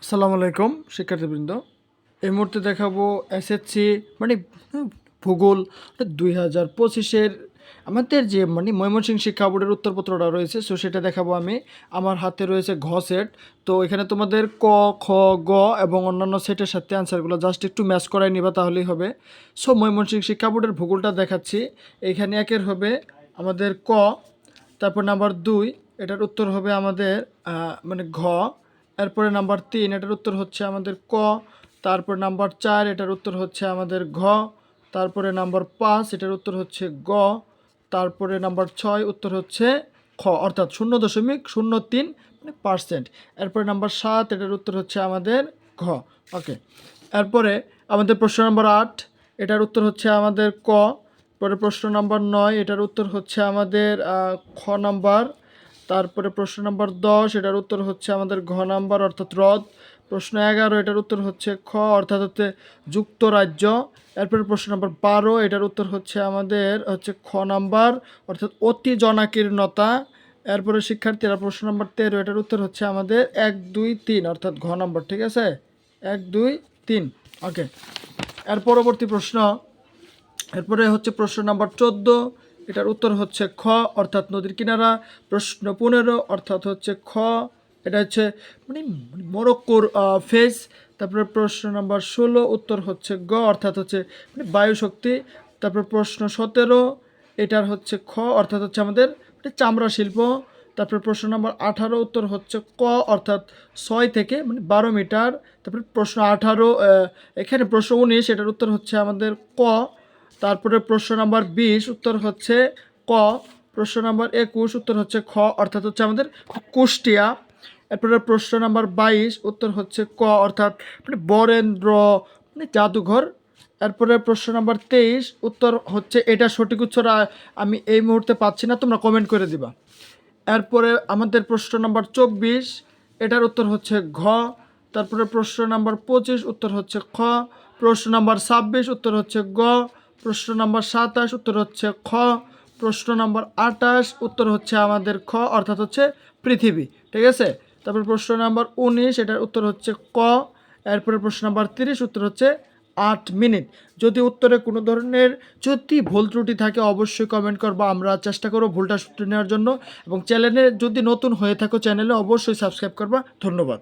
আসসালামু আলাইকুম শিক্ষার্থীবৃন্দ। এই মুহূর্তে দেখাবো এসএসসি মানে ভূগোল 2025-এর আমাদের যে ময়মনসিংহ শিক্ষা বোর্ডের উত্তরপত্রটা রয়েছে, সো সেটা দেখাবো আমি। আমার হাতে রয়েছে ঘ সেট। তো এখানে তোমাদের ক, খ, গ এবং অন্যান্য সেটের সাথে আনসারগুলো জাস্ট একটু ম্যাচ করাই নিবা, তাহলেই হবে। সো ময়মনসিংহ শিক্ষা বোর্ডের ভূগোলটা দেখাচ্ছি। এইখানে একের হবে আমাদের ক, তারপর নাম্বার 2 এটার উত্তর হবে আমাদের ঘ। এরপরে নাম্বার 3 এটার উত্তর হচ্ছে আমাদের ক। তারপর নাম্বার 4 এটার উত্তর হচ্ছে আমাদের ঘ। তারপরে নাম্বার 5 এটার উত্তর হচ্ছে গ। তারপরে নাম্বার 6 উত্তর হচ্ছে খ, অর্থাৎ 0.03 পার্সেন্ট। এরপরে নাম্বার 7 এটার উত্তর হচ্ছে আমাদের ঘ। ওকে, এরপরে আমাদের প্রশ্ন নাম্বার 8 এটার উত্তর হচ্ছে আমাদের ক। পরে প্রশ্ন নাম্বার 9 এটার উত্তর হচ্ছে আমাদের খ নাম্বার। তারপরে প্রশ্ন নাম্বার 10 এটার উত্তর হচ্ছে আমাদের ঘ নাম্বার, অর্থাৎ হ্রদ। প্রশ্ন 11 এটার উত্তর হচ্ছে খ, অর্থাৎ হচ্ছে যুক্তরাজ্য। এরপরে প্রশ্ন নাম্বার 12 এটার উত্তর হচ্ছে আমাদের খ নাম্বার, অর্থাৎ অতি জনাকীর্ণতা। এরপরে শিক্ষার্থীরা প্রশ্ন নাম্বার 13 এটার উত্তর হচ্ছে আমাদের 1, 2, 3, অর্থাৎ ঘ নাম্বার। ঠিক আছে, 1, 2, 3। ওকে, এর পরবর্তী প্রশ্ন, এরপরে হচ্ছে প্রশ্ন নাম্বার 14 এটার উত্তর হচ্ছে খ, অর্থাৎ নদীর কিনারা। প্রশ্ন 15 অর্থাৎ হচ্ছে খ, এটা হচ্ছে মানে মরক্কোর ফেস। তারপরে প্রশ্ন নাম্বার 16 উত্তর হচ্ছে গ, অর্থাৎ হচ্ছে বায়ু শক্তি। তারপর প্রশ্ন 17 এটার হচ্ছে খ, অর্থাৎ হচ্ছে আমাদের চামড়া শিল্প। তারপরে প্রশ্ন নম্বর 18 উত্তর হচ্ছে ক, অর্থাৎ 6 থেকে 12 মিটার। তারপরে প্রশ্ন 18 এখানে প্রশ্ন 19 এটার উত্তর হচ্ছে আমাদের ক। তারপরে প্রশ্ন নাম্বার 20 উত্তর হচ্ছে ক। প্রশ্ন নাম্বার 21 উত্তর হচ্ছে খ, অর্থাৎ হচ্ছে আমাদের কুষ্টিয়া। এরপরে প্রশ্ন নাম্বার 22 উত্তর হচ্ছে ক, অর্থাৎ বরেন্দ্র জাদুঘর। এরপরে প্রশ্ন নাম্বার 23 উত্তর হচ্ছে, এটা সঠিক উত্তর আমি এই মুহূর্তে পাচ্ছি না, তোমরা কমেন্ট করে দিবা। এরপরে আমাদের প্রশ্ন নাম্বার 24 এটার উত্তর হচ্ছে ঘ। তারপরে প্রশ্ন নাম্বার 25 উত্তর হচ্ছে খ। প্রশ্ন নাম্বার 26 উত্তর হচ্ছে গ। প্রশ্ন নাম্বার 27 উত্তর হচ্ছে খ। প্রশ্ন নাম্বার 28 উত্তর হচ্ছে আমাদের খ, অর্থাৎ হচ্ছে পৃথিবী। ঠিক আছে, তারপর প্রশ্ন নাম্বার 19 এটার উত্তর হচ্ছে ক। এরপরে প্রশ্ন নাম্বার 30 উত্তর হচ্ছে 8 মিনিট। যদি উত্তরে কোনো ধরনের যদি ভুল ত্রুটি থাকে অবশ্যই কমেন্ট করবো, আমরা চেষ্টা করবো ভুলটা শুধরে নেওয়ার জন্য। এবং চ্যানেলে যদি নতুন হয়ে থাকো চ্যানেলে অবশ্যই সাবস্ক্রাইব করবা। ধন্যবাদ।